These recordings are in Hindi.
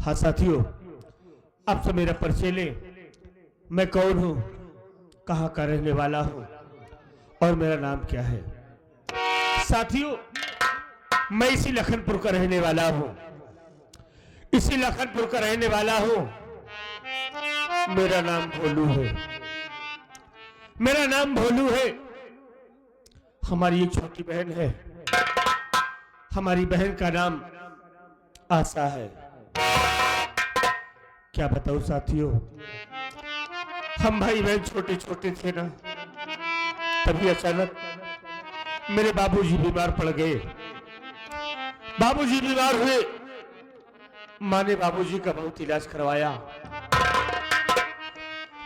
हाँ साथियों, आप सब मेरा परिचय लें। मैं कौन हूँ, कहाँ का रहने वाला हूँ और मेरा नाम क्या है। साथियों, मैं इसी लखनपुर का रहने वाला हूँ, इसी लखनपुर का रहने वाला हूँ। मेरा नाम भोलू है, मेरा नाम भोलू है। हमारी एक छोटी बहन है, हमारी बहन का नाम आशा है। क्या बताऊं साथियों, हम भाई बहन छोटे छोटे थे ना, तभी अचानक मेरे बाबूजी बीमार पड़ गए। बाबूजी बीमार हुए, माँ ने बाबूजी का बहुत इलाज करवाया,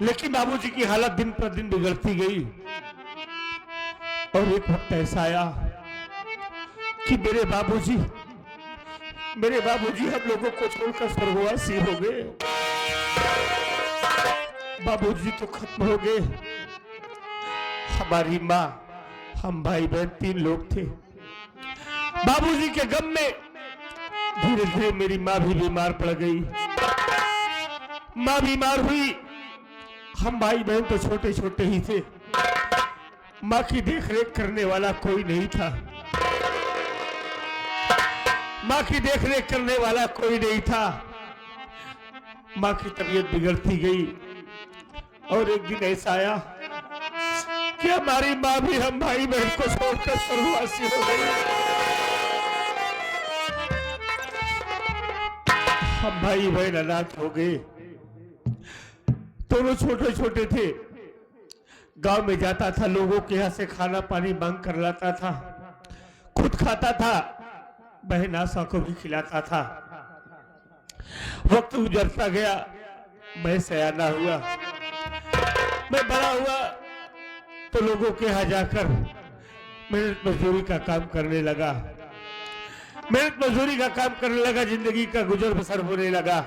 लेकिन बाबूजी की हालत दिन पर दिन बिगड़ती गई। और एक वक्त ऐसा आया कि मेरे बाबूजी हम लोगों को छोड़कर स्वर्गवासी हो गए। बाबूजी तो खत्म हो गए, हमारी माँ, हम भाई बहन 3 लोग थे। बाबूजी के गम में धीरे धीरे मेरी माँ भी बीमार पड़ गई। माँ बीमार हुई, हम भाई बहन तो छोटे छोटे ही थे। माँ की देखरेख करने वाला कोई नहीं था, माँ की देखरेख करने वाला कोई नहीं था। माँ की तबीयत बिगड़ती गई और एक दिन ऐसा आया कि हमारी माँ भी हम भाई बहन को छोड़कर स्वर्गवासी हो गई। हम भाई बहन अनाथ हो गए, दोनों छोटे छोटे थे। गांव में जाता था, लोगों के यहाँ से खाना पानी मांग कर लाता था, खुद खाता था, बहन आशा को भी खिलाता था। वक्त गुजरता गया, मैं सयाना हुआ, मैं बड़ा हुआ तो लोगों के यहाँ जाकर मेहनत मजदूरी का काम करने लगा, मेहनत मजदूरी का काम करने लगा। जिंदगी का गुजर बसर होने लगा।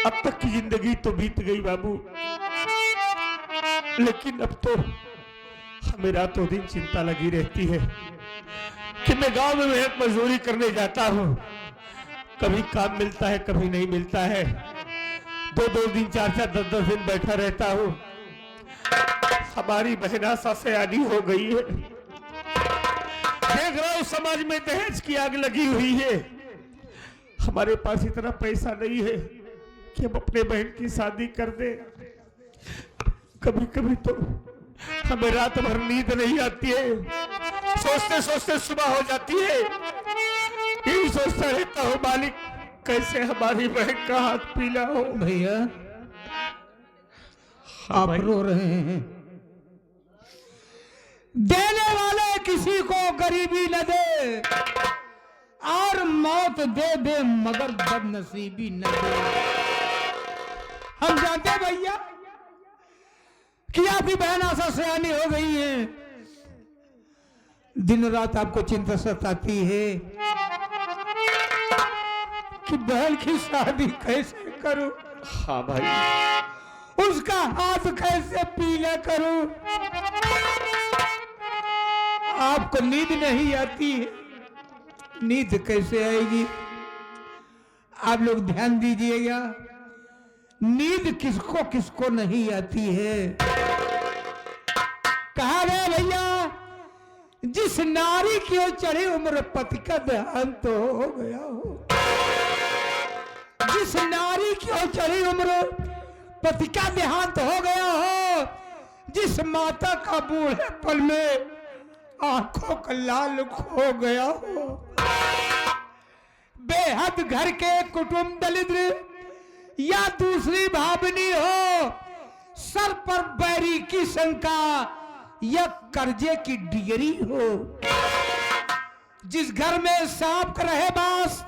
अब तक की जिंदगी तो बीत गई बाबू, लेकिन अब तो हमें रातों दिन चिंता लगी रहती है कि मैं गांव में मेहनत मजदूरी करने जाता हूँ, कभी काम मिलता है कभी नहीं मिलता है। 2-2 दिन 4-4 10-10 दिन बैठा रहता हूँ। हमारी बहन आशा सयानी हो गई है, देख रहा हूँ समाज में दहेज की आग लगी हुई है। हमारे पास इतना पैसा नहीं है कि हम अपने बहन की शादी कर दे। कभी कभी तो हमें रात भर नींद नहीं आती है, सोचते सोचते सुबह हो जाती है। यही सोचता रहता हूँ मालिक, कैसे हमारी बहन का हाथ पीला हो। भैया आप रो रहे हैं। देने वाले किसी को गरीबी न दे और मौत दे दे मगर बदनसीबी न दे। हम जानते हैं भैया कि आपकी बहन आशा सयानी हो गई है, दिन रात आपको चिंता सताती है कि बहन की शादी कैसे करूं। हाँ भाई, उसका हाथ कैसे पीला करूं। आपको नींद नहीं आती है, नींद कैसे आएगी। आप लोग ध्यान दीजिएगा, नींद किसको किसको नहीं आती है। कहा गया भैया, जिस नारी की ओर चढ़ी उम्र पति का देहांत तो हो गया हो। जिस नारी की ओर चढ़ी उम्र पति का देहांत हो गया हो, जिस माता का बूढ़े पल में आंखों का लाल खो गया हो, बेहद घर के कुटुंब दलित या दूसरी भावनी हो, सर पर बैरी की शंका या कर्जे की डिगरी हो, जिस घर में सांप रहे बास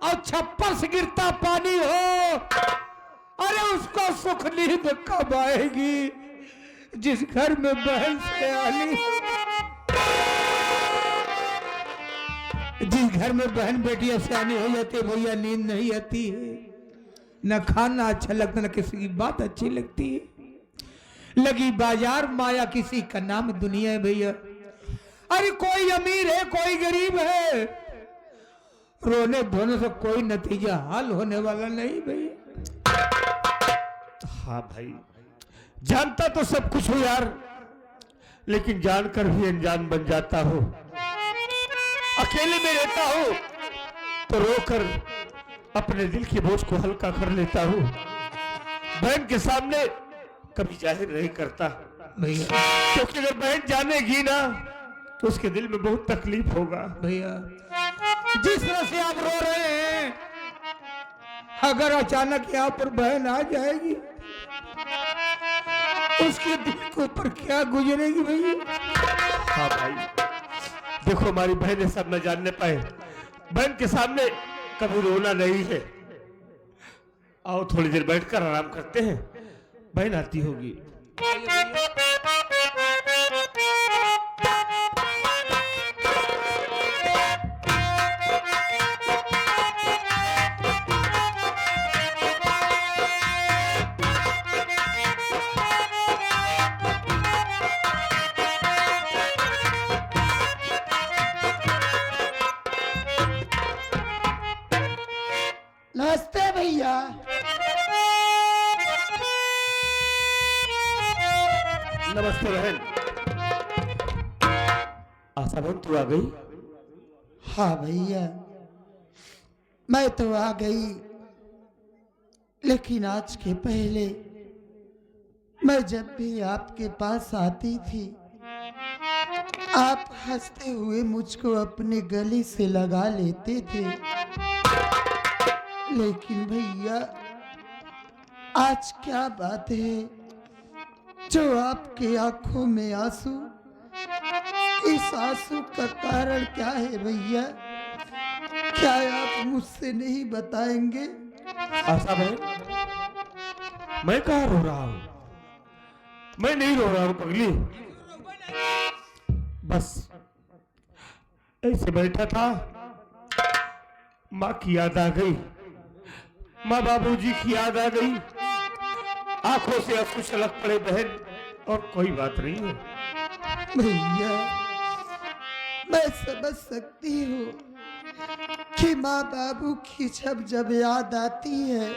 और छप्पर से गिरता पानी हो, अरे उसको सुख नींद कब आएगी। जिस घर में बहन से आनी, जिस घर में बहन बेटियां सयानी हो जाती है भैया, नींद नहीं आती है, न खाना अच्छा लगता न किसी की बात अच्छी लगती है। लगी बाजार माया किसी का नाम दुनिया है भैया। अरे कोई अमीर है कोई गरीब है, रोने धोने से कोई नतीजा हाल होने वाला नहीं भैया। हाँ भाई, जानता तो सब कुछ हो यार, लेकिन जानकर भी अनजान बन जाता हो। अकेले में रहता हो तो रोकर अपने दिल के बोझ को हल्का कर लेता हूँ। बहन के सामने कभी जाहिर नहीं करता भैया, क्योंकि अगर बहन जानेगी ना तो उसके दिल में बहुत तकलीफ होगा। भैया जिस तरह से आप रो रहे हैं, अगर अचानक यहाँ पर बहन आ जाएगी, उसके दिल के ऊपर क्या गुजरेगी भैया। हाँ भाई, देखो हमारी बहन ये सब न जानने पाए, बहन के सामने कभी रोना नहीं है। आओ थोड़ी देर बैठकर आराम करते हैं, बहन आती होगी। नमस्ते भैया। नमस्ते बहन। आशा बहन तू आ गई? हाँ भैया, मैं तो आ गई, लेकिन आज के पहले मैं जब भी आपके पास आती थी, आप हंसते हुए मुझको अपने गले से लगा लेते थे। लेकिन भैया आज क्या बात है जो आपके आंखों में आंसू, इस आंसू का कारण क्या है भैया? क्या आप मुझसे नहीं बताएंगे? आशा बहन, मैं कहाँ रो रहा हूँ? मैं नहीं रो रहा हूँ पगली, बस ऐसे बैठा था, माँ की याद आ गई, माँ बाबूजी की याद आ गई, आंखों से आंसू छलक पड़े बहन, और कोई बात नहीं है। भैया मैं समझ सकती हूँ कि माँ बाबू की जब जब याद आती है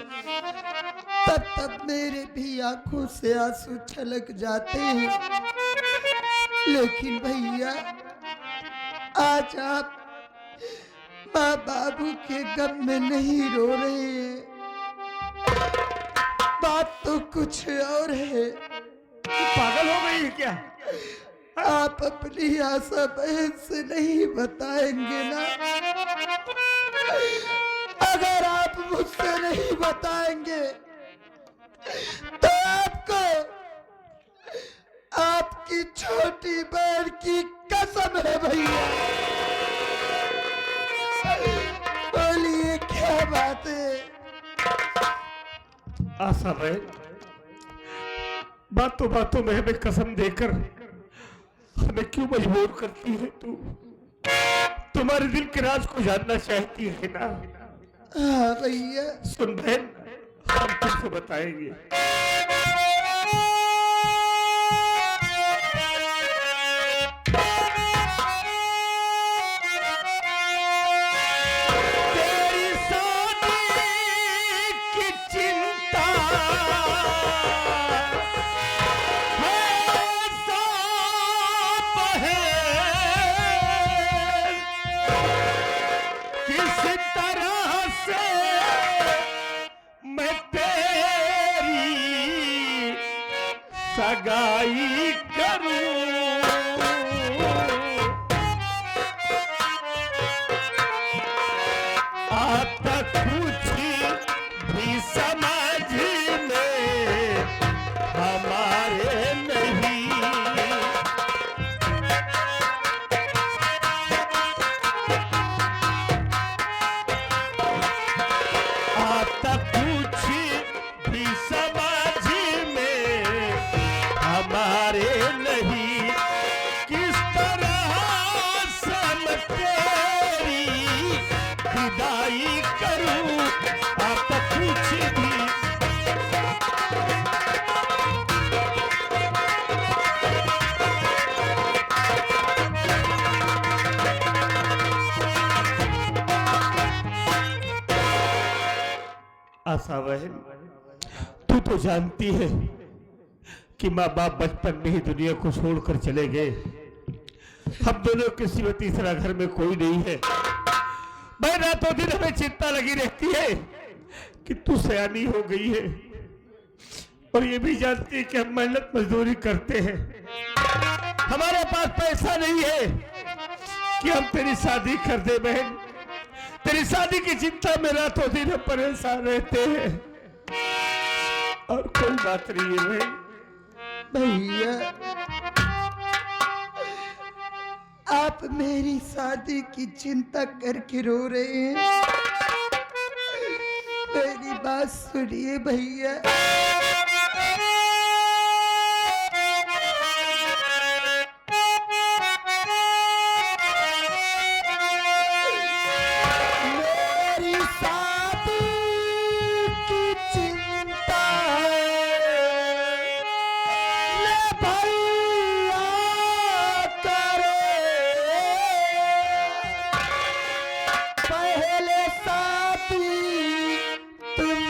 तब तब मेरे भी आंखों से आंसू छलक जाते हैं। लेकिन भैया आज आप माँ बाबू के गम में नहीं रो रहे हैं, बात तो कुछ और है। पागल हो गई है क्या? आप अपनी आशा बहन से नहीं बताएंगे ना? अगर आप मुझसे नहीं बताएंगे तो आपको आपकी छोटी बहन की कसम है भैया। बोलिए क्या बात है? आशा बहन, बातों बातों में हमें कसम देकर हमें क्यों मजबूर करती है तू? तुम्हारे दिल के राज को जानना चाहती है ना? हाँ भैया। सुन बहन, हम तुमसे बताएंगे। तेरी शादी की चिंता किस तरह से मैं तेरी सगाई करूं? आता कुछ भी समझ में हमारे नहीं। आता कुछ भी समझ में हमारे नहीं। किस तरह से मैं तेरी विदाई करूं? आता कुछ भी आशा बहन, तू तो जानती है कि माँ बाप बचपन में ही दुनिया को छोड़कर चले गए। हम दोनों के सिवा तीसरा घर में कोई नहीं है। मैं रातों दिन हमें चिंता लगी रहती है कि तू सयानी हो गई है, और ये भी जानती है कि हम मेहनत मजदूरी करते हैं। हमारे पास पैसा नहीं है कि हम तेरी शादी कर दे बहन। तेरी शादी की चिंता में रातों दिन परेशान रहते हैं, और कोई बात नहीं है बहन। भैया, आप मेरी शादी की चिंता करके रो रहे हैं। मेरी बात सुनिए भैया। मेरी शादी की चिंता ले भैया करे, पहले शादी तुम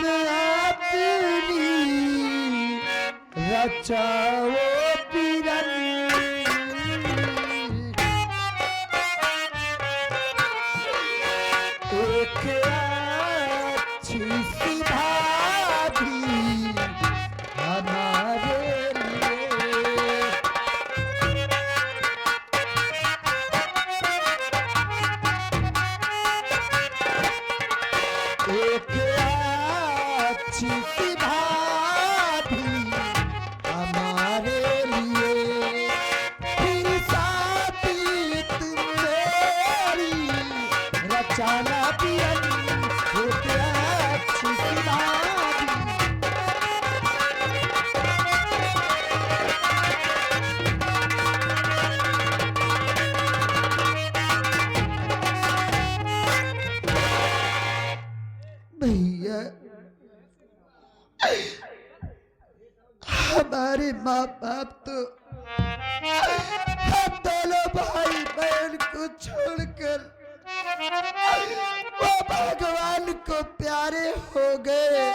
अपनी रचाओ पीरन। एक अच्छी सी भाभी हमारे लिए, एक अच्छी सी भाभी हमारे लिए, फिर शादी तुम मेरी रचाना पियन। एक अच्छी सी भाभी। भैया, हमारे माँ बाप तो हम दोनों भाई बहन को छोड़कर वो भगवान को प्यारे हो गए।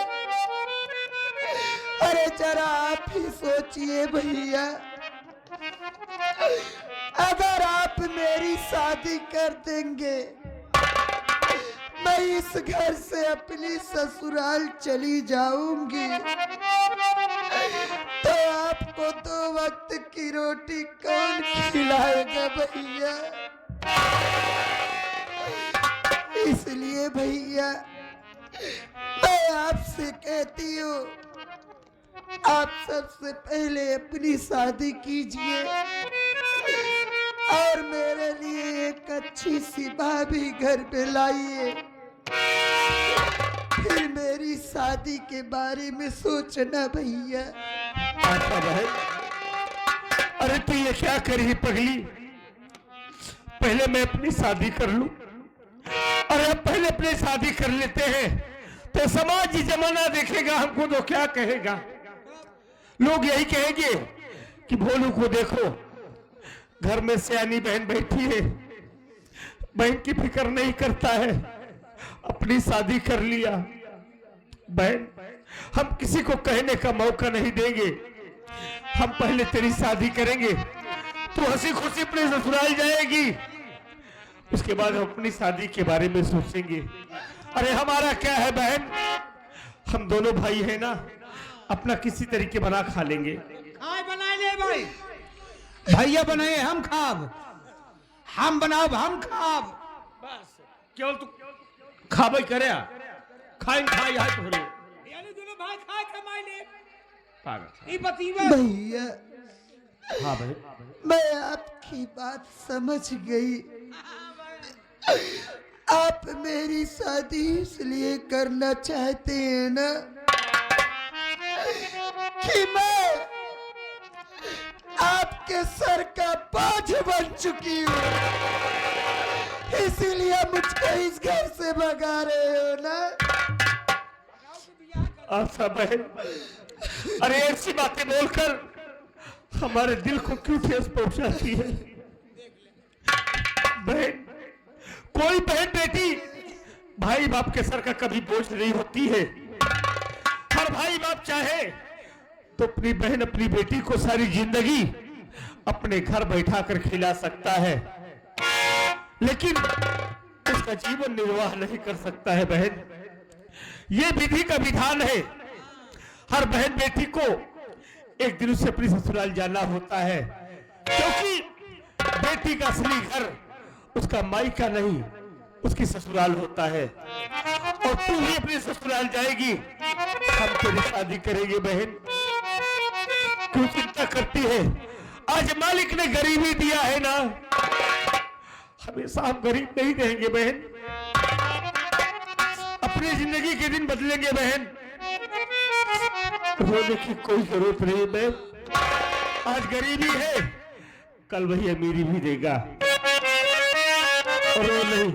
अरे जरा आप ही सोचिए भैया, अगर आप मेरी शादी कर देंगे, मैं इस घर से अपनी ससुराल चली जाऊंगी, तो आपको 2 वक्त की रोटी कौन खिलाएगा भैया? इसलिए भैया मैं आपसे कहती हूँ, आप सबसे पहले अपनी शादी कीजिए और मेरे लिए एक अच्छी सी भाभी घर पे लाइए। फिर मेरी शादी के बारे में सोचना भैया। आशा बहन, अरे तू ये क्या कर रही पगली? पहले मैं अपनी शादी कर लूं, और अब पहले अपनी शादी कर लेते हैं तो समाज जमाना देखेगा हमको तो क्या कहेगा? लोग यही कहेंगे कि भोलू को देखो, घर में सियानी बहन बैठी है, बहन की फिक्र नहीं करता है, अपनी शादी कर लिया। बहन, हम किसी को कहने का मौका नहीं देंगे। हम पहले तेरी शादी करेंगे, तू हंसी खुशी अपने ससुराल जाएगी, उसके बाद हम अपनी शादी के बारे में सोचेंगे। अरे हमारा क्या है बहन, हम दोनों भाई हैं ना, अपना किसी तरीके बना खा लेंगे। खाए बनाए ले भाई, भैया बनाए हम खाब, हम बनाओ हम खाब। बस केवल तू खाबई करे, खाए खाए यहाँ थोड़े यानी दोनों भाई खाए कमाए ले पागल। ई बतीबा भैया, हाँ भाई, मैं आपकी बात समझ गई। आप मेरी शादी इसलिए करना चाहते हैं ना कि मैं आपके सर का बोझ बन चुकी हूँ, इसीलिए मुझको इस घर से भगा रहे हो ना? आशा बहन, अरे ऐसी बातें बोलकर हमारे दिल को क्यों ठेस पहुंचाती है? बहन, कोई बहन बेटी भाई बाप के सर का कभी बोझ नहीं होती है। हर भाई बाप चाहे तो अपनी बहन अपनी बेटी को सारी जिंदगी अपने घर बैठा कर खिला सकता है, लेकिन उसका जीवन निर्वाह नहीं कर सकता है बहन। ये विधि का विधान है। हर बहन बेटी को एक दिन उसे अपनी ससुराल जाना होता है, क्योंकि बेटी का असली घर उसका मायका नहीं, उसकी ससुराल होता है। और तू ही अपनी ससुराल जाएगी, हम तेरी शादी करेंगे बहन। क्यों चिंता करती है? आज मालिक ने गरीबी दिया है ना, हमेशा हम गरीब नहीं रहेंगे बहन। अपनी जिंदगी के दिन बदलेंगे बहन। रोने की कोई जरूरत नहीं बहन। आज गरीबी है, कल वही अमीरी भी देगा। रो नहीं।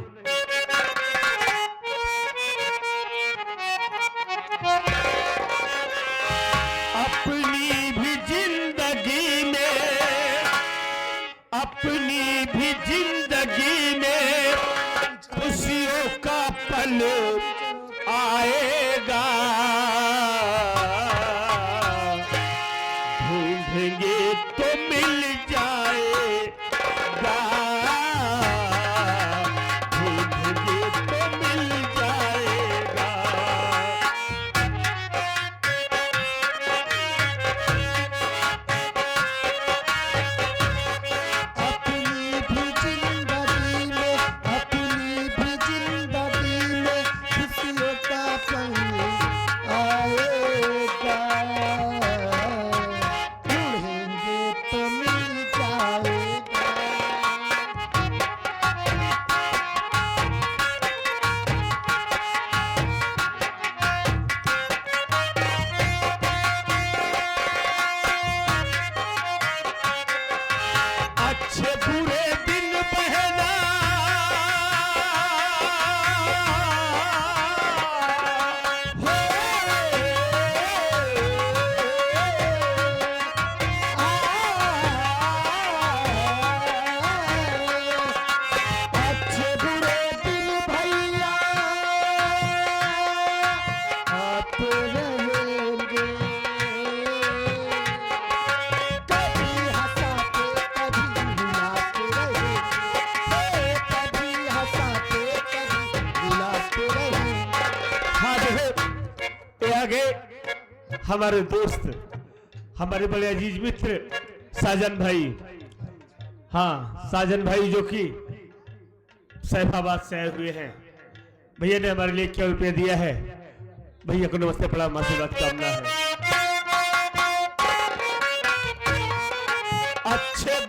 अपनी भी जिंदगी में खुशियों का पल आएगा, ढूंढेंगे तो मिल जाएगा, ढूंढेंगे तो मिल जाएगा। अपनी भी जिंदगी में खुशियों का पल आएगा, ढूंढेंगे तो मिल जाएगा। अच्छे बुरे दिन बहना अच्छे बुरे दिन भैया आते रहेंगे, कभी हंसाते कभी रुलाते रहेंगे, कभी हंसाते कभी रुलाते रहेंगे। हाँ जो है ये आगे हमारे दोस्त, हमारे बड़े अजीज मित्र साजन भाई, हाँ साजन भाई जो कि सैफाबाद से आए हुए हैं, भैया ने हमारे लिए क्या रुपया दिया है। भैया को नमस्ते प्रणाम, आशीर्वाद कामना है। अच्छे